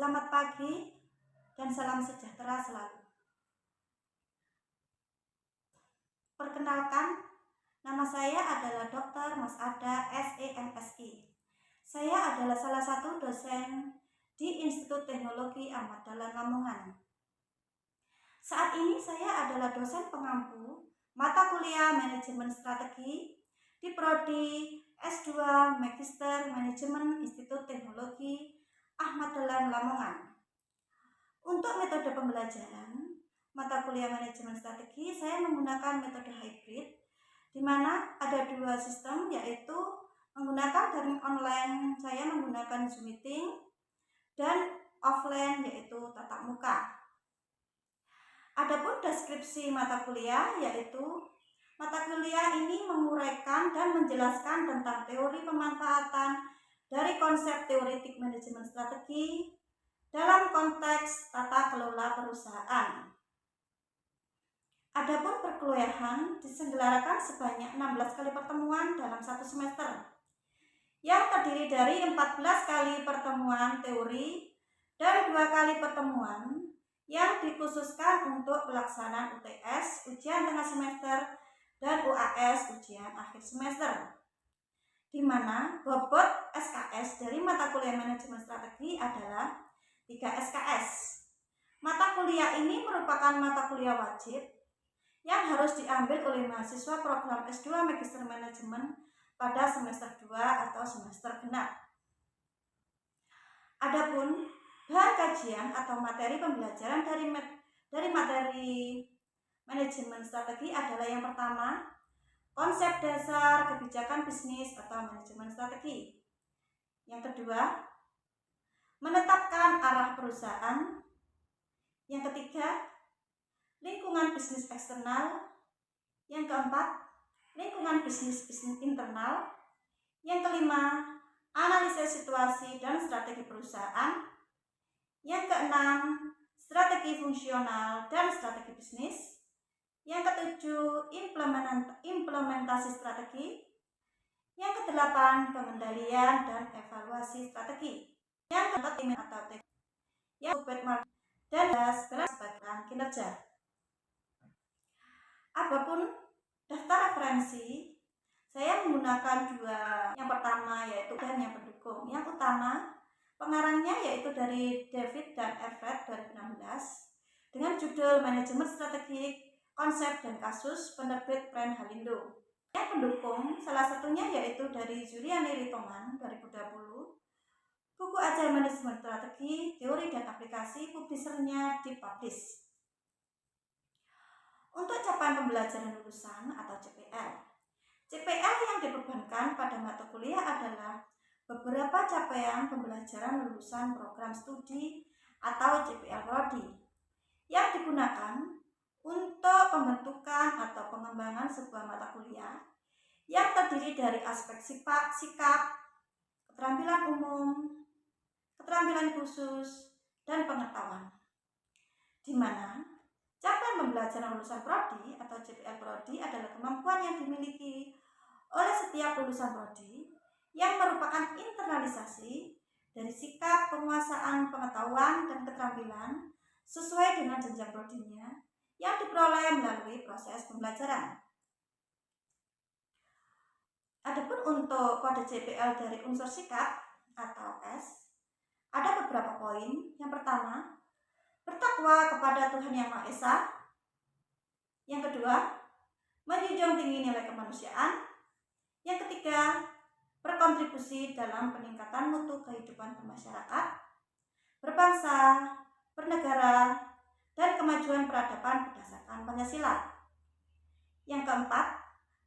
Selamat pagi dan salam sejahtera selalu. Perkenalkan, nama saya adalah Dr. Mas Ada SEMSI. Saya adalah salah satu dosen di Institut Teknologi Ahmad Dahlan Lamongan. Saat ini saya adalah dosen pengampu mata kuliah Manajemen Strategi di Prodi S2 Magister Manajemen Institut Teknologi Ahmad Dahlan Lamongan. Untuk metode pembelajaran mata kuliah Manajemen Strategi, saya menggunakan metode hybrid, di mana ada dua sistem, yaitu menggunakan daring online, saya menggunakan Zoom Meeting, dan offline, yaitu tatap muka. Adapun deskripsi mata kuliah, yaitu mata kuliah ini menguraikan dan menjelaskan tentang teori pemanfaatan dari konsep teoretik manajemen strategi dalam konteks tata kelola perusahaan. Adapun perkuliahan diselenggarakan sebanyak 16 kali pertemuan dalam satu semester, yang terdiri dari 14 kali pertemuan teori dan 2 kali pertemuan yang dikhususkan untuk pelaksanaan UTS, ujian tengah semester, dan UAS, ujian akhir semester, di mana bobot SKS dari mata kuliah manajemen strategi adalah 3 SKS. Mata kuliah ini merupakan mata kuliah wajib yang harus diambil oleh mahasiswa program S2 Magister Manajemen pada semester 2 atau semester genap. Adapun bahan kajian atau materi pembelajaran dari materi manajemen strategi adalah yang pertama, konsep dasar kebijakan bisnis atau manajemen strategi. Yang kedua, menetapkan arah perusahaan. Yang ketiga, lingkungan bisnis eksternal. Yang keempat, lingkungan bisnis internal. Yang kelima, analisis situasi dan strategi perusahaan. Yang keenam, strategi fungsional dan strategi bisnis. Yang ketujuh, implementasi strategi. Yang kedelapan, pengendalian dan evaluasi strategi. Yang keempat, atau teknik. Yang keempat, dan sebagian kinerja. Adapun daftar referensi, saya menggunakan dua. Yang pertama yaitu dan yang pendukung. Yang utama, pengarangnya yaitu dari David dan Everett 2016 dengan judul Manajemen Strategik, Konsep dan Kasus, penerbit Brand Halindo. Yang pendukung salah satunya yaitu dari Juliani Ritongan 2020, buku Agile Manajemen Strategi, Teori dan Aplikasi, publishernya Dipublish. Untuk capaian pembelajaran lulusan atau CPL. CPL yang dibebankan pada mata kuliah adalah beberapa capaian pembelajaran lulusan program studi atau CPL Prodi yang digunakan untuk pembentukan atau pengembangan sebuah mata kuliah yang terdiri dari aspek sikap, keterampilan umum, keterampilan khusus, dan pengetahuan, di mana capaian pembelajaran lulusan Prodi atau CPL Prodi adalah kemampuan yang dimiliki oleh setiap lulusan Prodi yang merupakan internalisasi dari sikap, penguasaan, pengetahuan, dan keterampilan sesuai dengan jenjang prodinya yang diperoleh melalui proses pembelajaran. Adapun untuk kode CPL dari unsur sikap atau S, ada beberapa poin. Yang pertama, bertakwa kepada Tuhan Yang Maha Esa. Yang kedua, menjunjung tinggi nilai kemanusiaan. Yang ketiga, berkontribusi dalam peningkatan mutu kehidupan bermasyarakat, berbangsa, bernegara, dan kemajuan peradaban berdasarkan Pancasila. Yang keempat,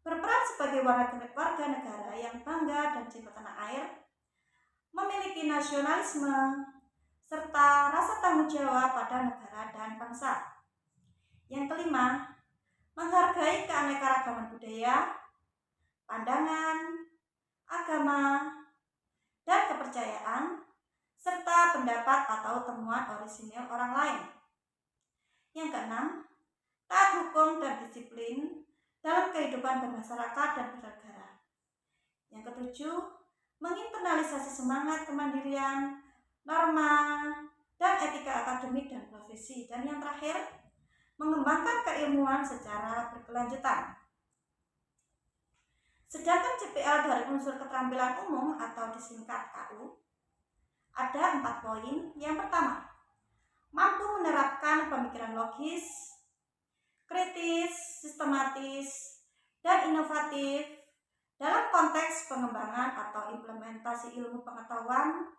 berperan sebagai warga negara yang bangga dan cinta tanah air, memiliki nasionalisme, serta rasa tanggung jawab pada negara dan bangsa. Yang kelima, menghargai keanekaragaman budaya, pandangan, agama, dan kepercayaan, serta pendapat atau temuan orisinil orang lain. Yang keenam, taat hukum dan disiplin dalam kehidupan bermasyarakat dan bernegara. Yang ketujuh, menginternalisasi semangat kemandirian, norma, nutrisi. Dan yang terakhir, mengembangkan keilmuan secara berkelanjutan. Sedangkan CPL dari unsur keterampilan umum atau disingkat KU ada 4 poin. Yang pertama, mampu menerapkan pemikiran logis, kritis, sistematis, dan inovatif dalam konteks pengembangan atau implementasi ilmu pengetahuan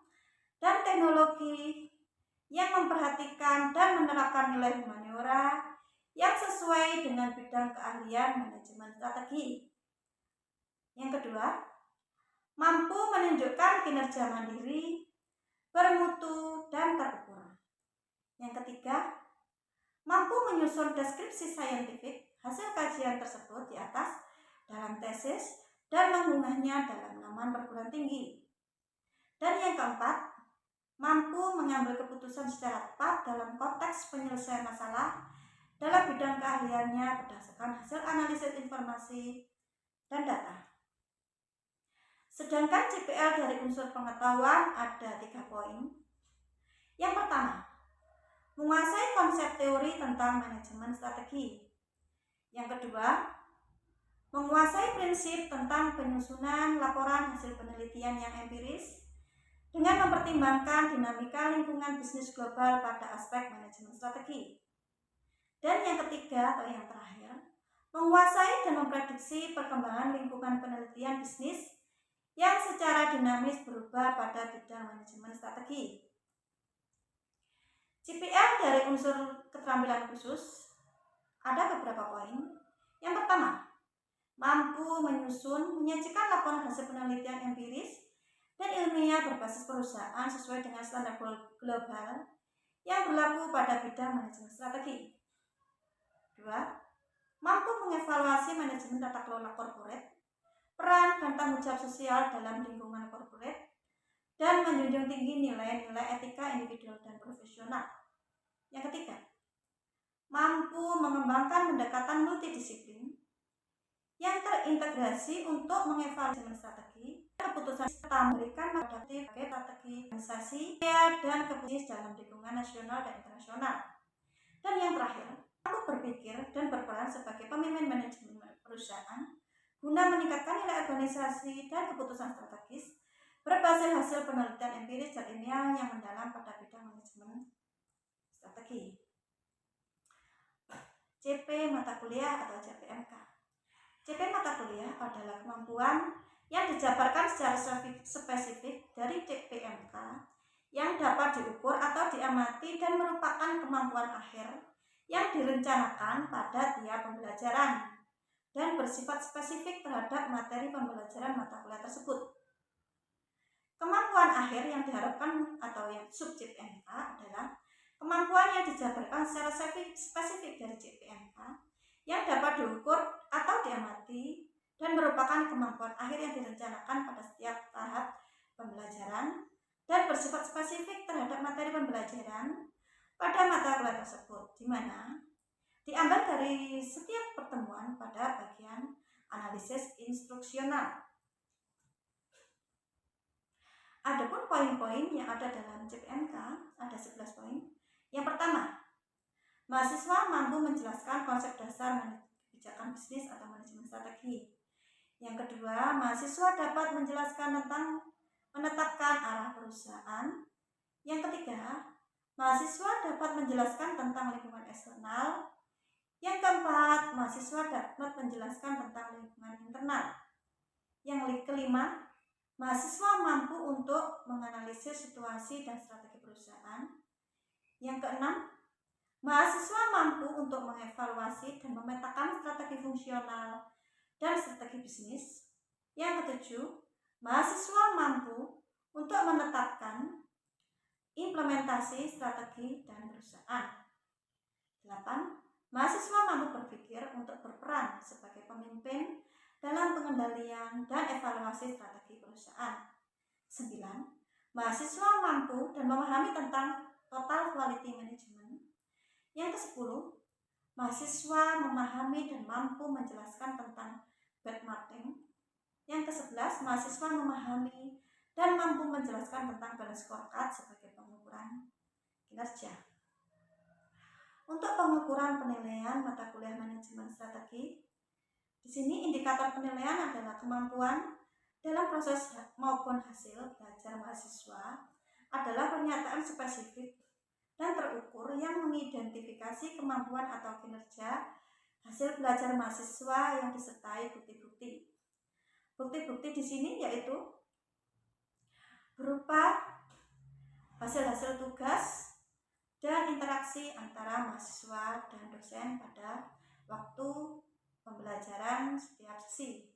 dan teknologi yang memperhatikan dan menerapkan nilai humaniora yang sesuai dengan bidang keahlian manajemen strategi. Yang kedua, mampu menunjukkan kinerja mandiri, bermutu, dan terukur. Yang ketiga, mampu menyusun deskripsi saintifik hasil kajian tersebut di atas dalam tesis dan mengunggahnya dalam laman perguruan tinggi. Dan yang keempat, mampu mengambil keputusan secara tepat dalam konteks penyelesaian masalah dalam bidang keahliannya berdasarkan hasil analisis informasi dan data. Sedangkan CPL dari unsur pengetahuan ada 3 poin. Yang pertama, menguasai konsep teori tentang manajemen strategi. Yang kedua, menguasai prinsip tentang penyusunan laporan hasil penelitian yang empiris dengan mempertimbangkan dinamika lingkungan bisnis global pada aspek manajemen strategi. Dan yang ketiga atau yang terakhir, menguasai dan memprediksi perkembangan lingkungan penelitian bisnis yang secara dinamis berubah pada bidang manajemen strategi. CPL dari unsur keterampilan khusus ada beberapa poin. Yang pertama, mampu menyusun, menyajikan laporan hasil penelitian empiris dan ilmiah berbasis perusahaan sesuai dengan standar global yang berlaku pada bidang manajemen strategi. 2. Mampu mengevaluasi manajemen tata kelola korporat, peran dan tanggung jawab sosial dalam lingkungan korporat, dan menjunjung tinggi nilai-nilai etika individual dan profesional. Yang ketiga, mampu mengembangkan pendekatan multidisiplin yang terintegrasi untuk mengevaluasi strategi, keputusan serta memberikan adaptif strategi organisasi dan keputusan dalam lingkungan nasional dan internasional. Dan yang terakhir, mampu berpikir dan berperan sebagai pemimpin manajemen perusahaan guna meningkatkan nilai organisasi dan keputusan strategis berbasis hasil penelitian empiris dan ilmiah yang mendalam pada bidang manajemen strategi. CP mata kuliah atau CPMK. CP mata kuliah adalah kemampuan yang dijabarkan secara spesifik dari CPMK yang dapat diukur atau diamati dan merupakan kemampuan akhir yang direncanakan pada tiap pembelajaran dan bersifat spesifik terhadap materi pembelajaran mata kuliah tersebut. Kemampuan akhir yang diharapkan atau yang sub CPMK adalah kemampuan yang dijabarkan secara spesifik dari CPMK yang dapat diukur atau diamati dan merupakan kemampuan akhir yang direncanakan pada setiap tahap pembelajaran dan bersifat spesifik terhadap materi pembelajaran pada mata kuliah tersebut, di mana diambil dari setiap pertemuan pada bagian analisis instruksional. Adapun poin-poin yang ada dalam CPMK ada 11 poin. Yang pertama, mahasiswa mampu menjelaskan konsep dasar kebijakan bisnis atau manajemen strategi. Yang kedua, mahasiswa dapat menjelaskan tentang menetapkan arah perusahaan. Yang ketiga, mahasiswa dapat menjelaskan tentang lingkungan eksternal. Yang keempat, mahasiswa dapat menjelaskan tentang lingkungan internal. Yang kelima, mahasiswa mampu untuk menganalisis situasi dan strategi perusahaan. Yang keenam, mahasiswa mampu untuk mengevaluasi dan memetakan strategi fungsional dan strategi bisnis. Yang ketujuh, mahasiswa mampu untuk menetapkan implementasi strategi dan perusahaan. 8. Mahasiswa mampu berpikir untuk berperan sebagai pemimpin dalam pengendalian dan evaluasi strategi perusahaan. 9. Mahasiswa mampu dan memahami tentang total quality management. Yang ke-10, mahasiswa memahami dan mampu menjelaskan tentang benchmarking. Yang ke-11, mahasiswa memahami dan mampu menjelaskan tentang balance scorecard sebagai pengukuran kinerja. Untuk pengukuran penilaian mata kuliah manajemen strategi, di sini indikator penilaian adalah kemampuan dalam proses maupun hasil belajar mahasiswa adalah pernyataan spesifik dan terukur yang mengidentifikasi kemampuan atau kinerja hasil belajar mahasiswa yang disertai bukti-bukti. Bukti-bukti di sini yaitu berupa hasil-hasil tugas dan interaksi antara mahasiswa dan dosen pada waktu pembelajaran setiap sesi.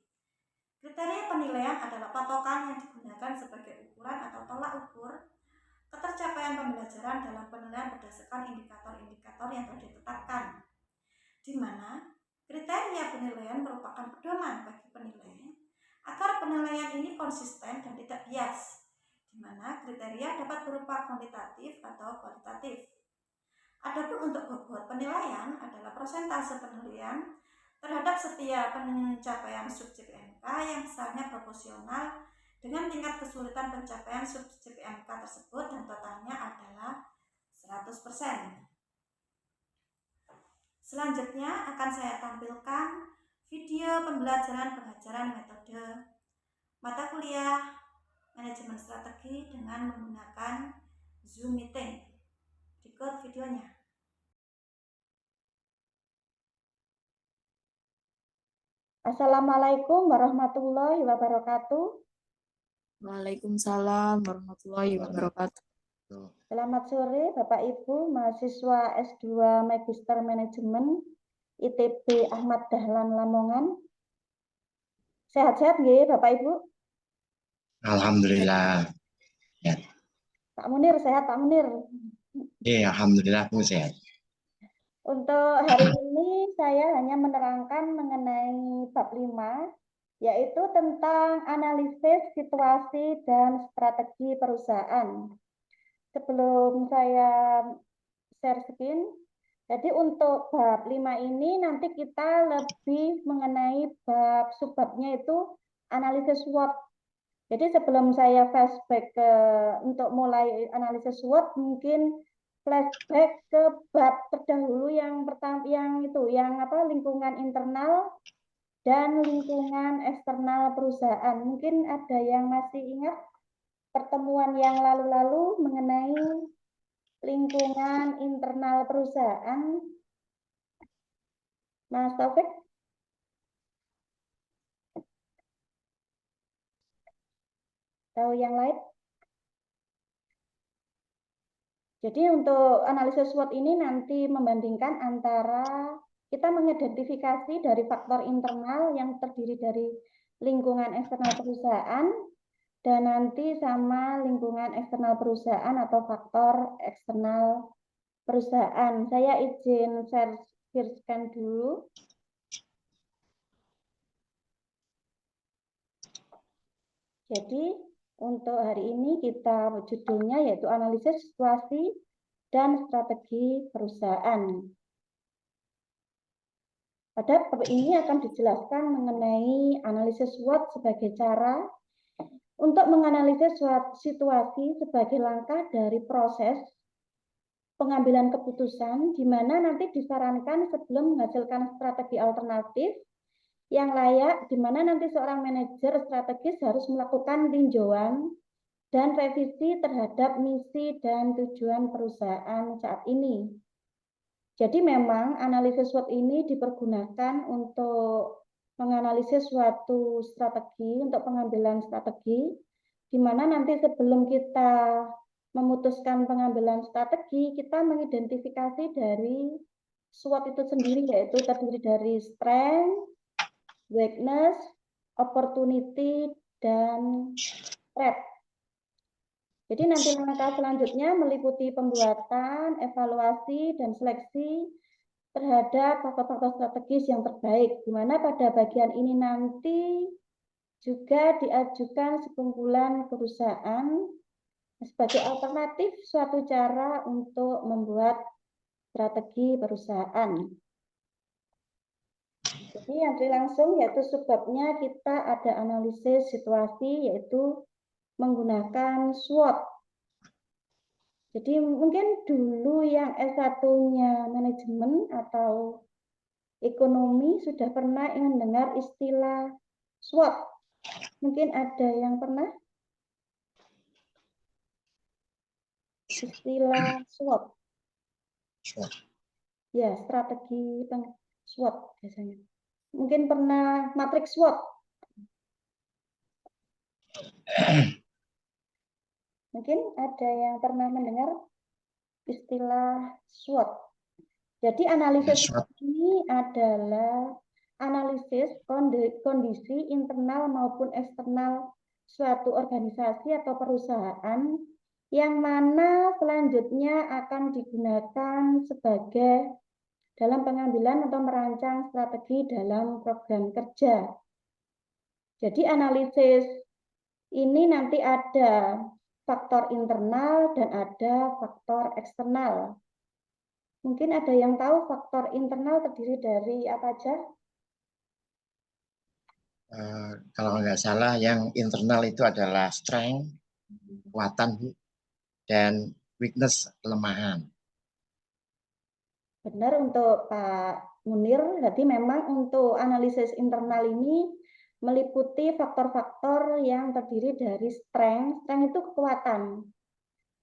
Kriteria penilaian adalah patokan yang digunakan sebagai ukuran atau tolak ukur ketercapaian pembelajaran dalam penilaian berdasarkan indikator-indikator yang telah ditetapkan, di mana kriteria penilaian merupakan pedoman bagi penilaian agar penilaian ini konsisten dan tidak bias, di mana kriteria dapat berupa kuantitatif atau kualitatif. Adapun untuk bobot penilaian adalah persentase penilaian terhadap setiap pencapaian sub-JPMK yang besarnya proporsional dengan tingkat kesulitan pencapaian sub-JPMK tersebut dan totalnya adalah 100%. Selanjutnya akan saya tampilkan video pembelajaran pengajaran metode mata kuliah manajemen strategi dengan menggunakan Zoom Meeting. Berikut videonya. Assalamualaikum warahmatullahi wabarakatuh. Waalaikumsalam warahmatullahi wabarakatuh. Selamat sore Bapak Ibu mahasiswa S2 Magister Manajemen ITB Ahmad Dahlan Lamongan. Sehat-sehat nggih Bapak Ibu? Alhamdulillah. Ya. Pak Munir sehat Pak Munir? Iya, alhamdulillah aku sehat. Untuk hari ini saya hanya menerangkan mengenai bab 5, yaitu tentang analisis situasi dan strategi perusahaan. Sebelum saya share screen, jadi untuk bab 5 ini nanti kita lebih mengenai bab subbabnya itu analisis SWOT. Jadi sebelum saya flashback untuk mulai analisis SWOT, mungkin flashback ke bab terdahulu yang pertama lingkungan internal dan lingkungan eksternal perusahaan. Mungkin ada yang masih ingat pertemuan yang lalu-lalu mengenai lingkungan internal perusahaan. Mas Taufik? Tahu yang lain? Jadi untuk analisis SWOT ini nanti membandingkan antara kita mengidentifikasi dari faktor internal yang terdiri dari lingkungan eksternal perusahaan dan nanti sama lingkungan eksternal perusahaan atau faktor eksternal perusahaan. Saya izin share screen dulu. Jadi untuk hari ini kita judulnya yaitu analisis situasi dan strategi perusahaan. Pada bab ini akan dijelaskan mengenai analisis SWOT sebagai cara untuk menganalisis suatu situasi sebagai langkah dari proses pengambilan keputusan di mana nanti disarankan sebelum menghasilkan strategi alternatif yang layak, di mana nanti seorang manajer strategis harus melakukan tinjauan dan revisi terhadap misi dan tujuan perusahaan saat ini. Jadi memang analisis SWOT ini dipergunakan untuk menganalisis suatu strategi untuk pengambilan strategi, di mana nanti sebelum kita memutuskan pengambilan strategi, kita mengidentifikasi dari SWOT itu sendiri, yaitu terdiri dari strength, weakness, opportunity, dan threat. Jadi nanti langkah selanjutnya meliputi pembuatan, evaluasi, dan seleksi terhadap faktor-faktor strategis yang terbaik, di mana pada bagian ini nanti juga diajukan sekumpulan perusahaan sebagai alternatif suatu cara untuk membuat strategi perusahaan. Jadi yang langsung yaitu subbabnya kita ada analisis situasi yaitu menggunakan SWOT. Jadi mungkin dulu yang S1-nya manajemen atau ekonomi sudah pernah mendengar istilah SWOT. Mungkin ada yang pernah istilah SWOT. SWOT. Ya, strategi SWOT biasanya. Mungkin pernah matriks SWOT. Mungkin ada yang pernah mendengar istilah SWOT. Jadi analisis SWOT. ini adalah analisis kondisi internal maupun eksternal suatu organisasi atau perusahaan yang mana selanjutnya akan digunakan sebagai dalam pengambilan atau merancang strategi dalam program kerja. Jadi analisis ini nanti ada faktor internal dan ada faktor eksternal. Mungkin ada yang tahu faktor internal terdiri dari apa aja? Kalau nggak salah yang internal itu adalah strength, kekuatan, Bu, dan weakness, kelemahan. Benar untuk Pak Munir, jadi memang untuk analisis internal ini meliputi faktor-faktor yang terdiri dari strength itu kekuatan,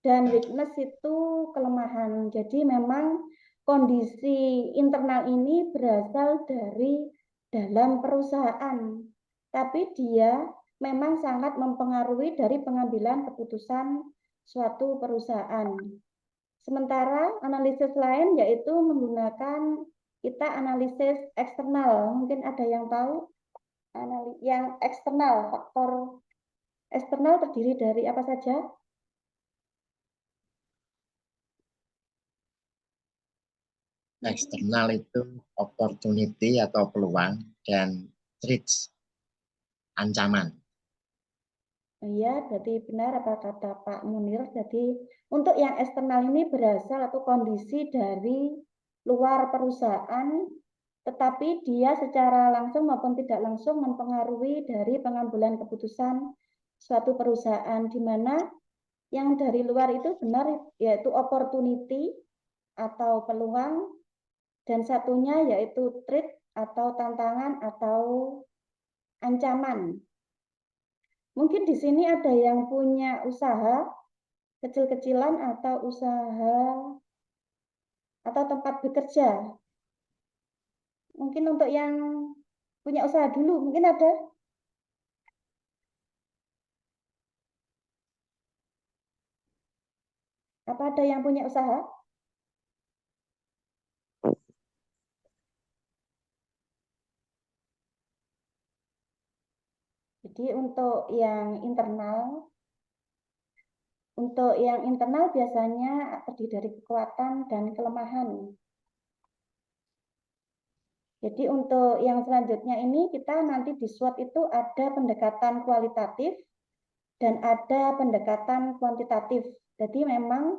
dan weakness itu kelemahan. Jadi memang kondisi internal ini berasal dari dalam perusahaan, tapi dia memang sangat mempengaruhi dari pengambilan keputusan suatu perusahaan. Sementara analisis lain yaitu menggunakan kita analisis eksternal. Mungkin ada yang tahu yang eksternal, faktor eksternal terdiri dari apa saja? Eksternal itu opportunity atau peluang, dan threats, ancaman. Iya, jadi benar apa kata Pak Munir. Jadi untuk yang eksternal ini berasal atau kondisi dari luar perusahaan, tetapi dia secara langsung maupun tidak langsung mempengaruhi dari pengambilan keputusan suatu perusahaan, di mana yang dari luar itu benar yaitu opportunity atau peluang, dan satunya yaitu threat atau tantangan atau ancaman. Mungkin di sini ada yang punya usaha kecil-kecilan atau usaha atau tempat bekerja. Mungkin untuk yang punya usaha dulu, mungkin ada. Apa ada yang punya usaha? Jadi untuk yang internal biasanya terdiri dari kekuatan dan kelemahan. Jadi untuk yang selanjutnya ini kita nanti di SWOT itu ada pendekatan kualitatif dan ada pendekatan kuantitatif. Jadi memang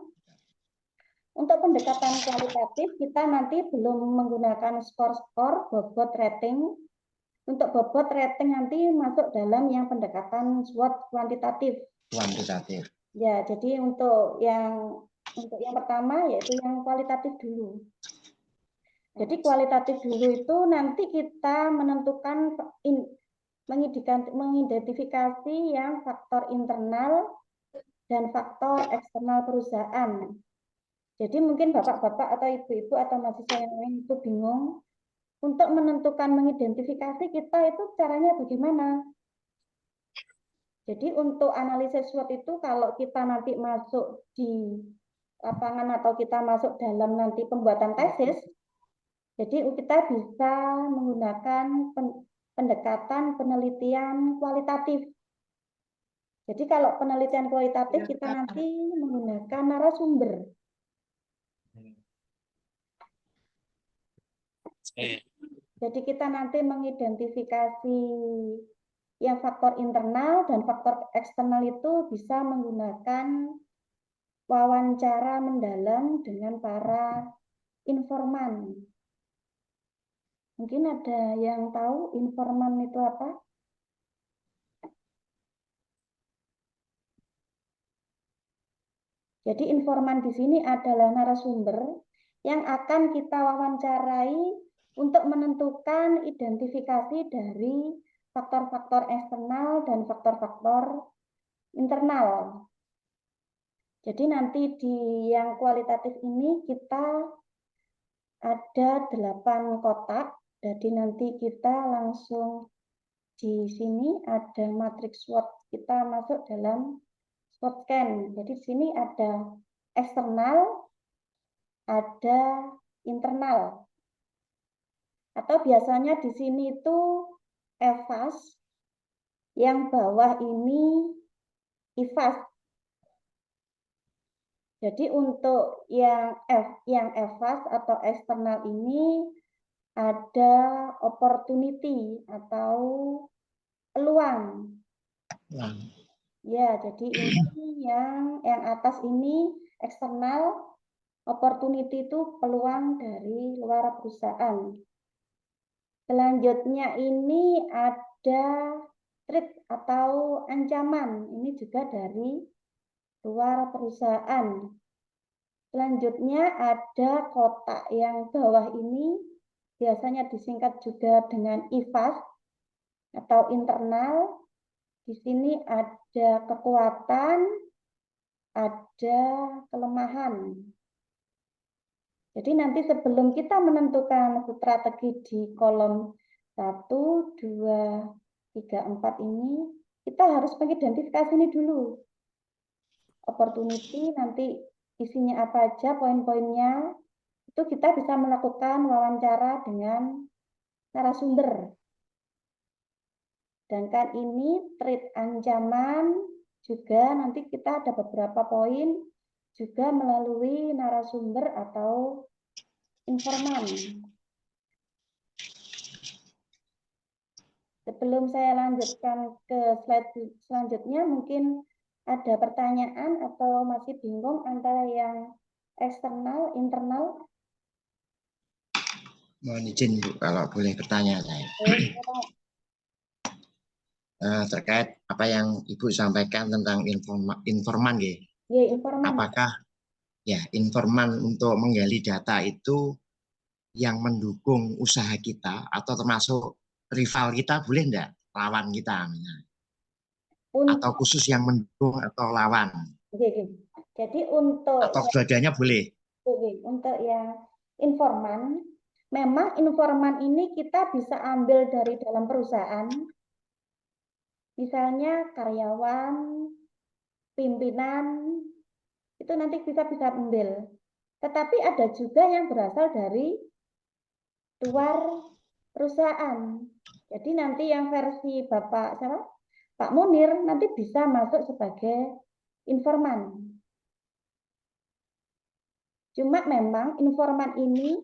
untuk pendekatan kualitatif kita nanti belum menggunakan skor-skor, bobot rating. Untuk bobot rating nanti masuk dalam yang pendekatan SWOT kuantitatif. Kuantitatif. Ya, jadi untuk yang pertama yaitu yang kualitatif dulu. Jadi kualitatif dulu itu nanti kita menentukan mengidentifikasi yang faktor internal dan faktor eksternal perusahaan. Jadi mungkin bapak-bapak atau ibu-ibu atau mahasiswa yang lain itu bingung untuk menentukan mengidentifikasi kita itu caranya bagaimana. Jadi untuk analisis SWOT itu kalau kita nanti masuk di lapangan atau kita masuk dalam nanti pembuatan tesis, jadi kita bisa menggunakan pendekatan penelitian kualitatif. Jadi kalau penelitian kualitatif kita nanti menggunakan narasumber. Jadi kita nanti mengidentifikasi yang faktor internal dan faktor eksternal itu bisa menggunakan wawancara mendalam dengan para informan. Mungkin ada yang tahu informan itu apa? Jadi informan di sini adalah narasumber yang akan kita wawancarai untuk menentukan identifikasi dari faktor-faktor eksternal dan faktor-faktor internal. Jadi nanti di yang kualitatif ini kita ada 8 kotak. Jadi nanti kita langsung di sini ada matriks SWOT, kita masuk dalam SWOT scan. Jadi di sini ada eksternal, ada internal. Atau biasanya di sini itu EVAS, yang bawah ini IVAS. Jadi untuk yang EVAS atau eksternal ini ada opportunity atau peluang. Ya, jadi ini yang atas ini eksternal, opportunity itu peluang dari luar perusahaan. Selanjutnya ini ada threat atau ancaman, ini juga dari luar perusahaan. Selanjutnya ada kotak yang bawah ini, biasanya disingkat juga dengan IVAS atau internal. Di sini ada kekuatan, ada kelemahan. Jadi nanti sebelum kita menentukan strategi di kolom 1, 2, 3, 4 ini, kita harus mengidentifikasi ini dulu. Opportunity nanti isinya apa aja, poin-poinnya, itu kita bisa melakukan wawancara dengan narasumber. Sedangkan ini threat ancaman juga nanti kita ada beberapa poin juga melalui narasumber atau informan. Sebelum saya lanjutkan ke slide selanjutnya, mungkin ada pertanyaan atau masih bingung antara yang eksternal, internal? Mohon izin Bu, kalau boleh bertanya saya. Terkait apa yang Ibu sampaikan tentang informan, Ya, informan. apakah ya informan untuk menggali data itu yang mendukung usaha kita atau termasuk rival kita, boleh enggak lawan kita misalnya? Atau khusus yang mendukung atau lawan? Jadi untuk atau dua-duanya boleh? Untuk yang informan, memang informan ini kita bisa ambil dari dalam perusahaan. Misalnya karyawan, pimpinan, itu nanti kita bisa ambil. Tetapi ada juga yang berasal dari luar perusahaan. Jadi nanti yang versi Pak Munir nanti bisa masuk sebagai informan. Cuma memang informan ini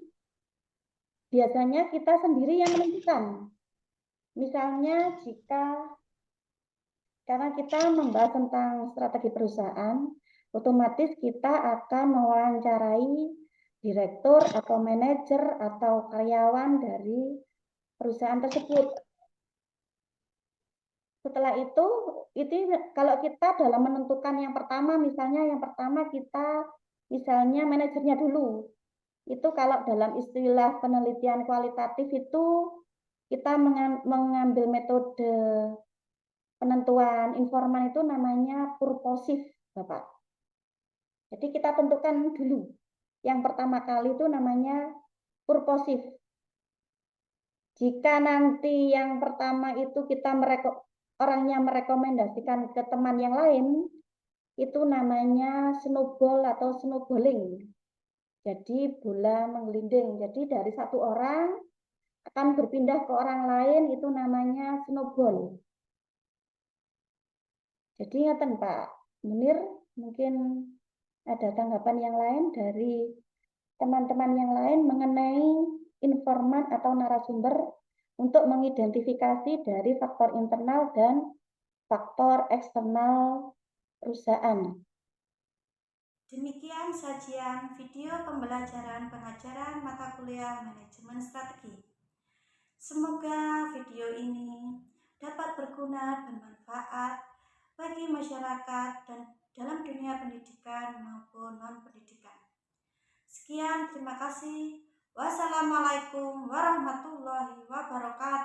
biasanya kita sendiri yang menentukan. Misalnya karena kita membahas tentang strategi perusahaan, otomatis kita akan mewawancarai direktur atau manajer atau karyawan dari perusahaan tersebut. Setelah itu kalau kita dalam menentukan yang pertama, kita misalnya manajernya dulu. Itu kalau dalam istilah penelitian kualitatif itu kita mengambil metode penentuan informan itu namanya purposif, Bapak. Jadi kita tentukan dulu. Yang pertama kali itu namanya purposif. Jika nanti yang pertama itu orangnya merekomendasikan ke teman yang lain, itu namanya snowball atau snowballing. Jadi bola menggelinding. Jadi dari satu orang akan berpindah ke orang lain, itu namanya snowball. Jadi ingatan Pak Munir, mungkin ada tanggapan yang lain dari teman-teman yang lain mengenai informan atau narasumber untuk mengidentifikasi dari faktor internal dan faktor eksternal perusahaan. Demikian sajian video pembelajaran pengajaran mata kuliah manajemen strategi. Semoga video ini dapat berguna dan bermanfaat bagi masyarakat dan dalam dunia pendidikan maupun non-pendidikan. Sekian, terima kasih. Wassalamualaikum warahmatullahi wabarakatuh.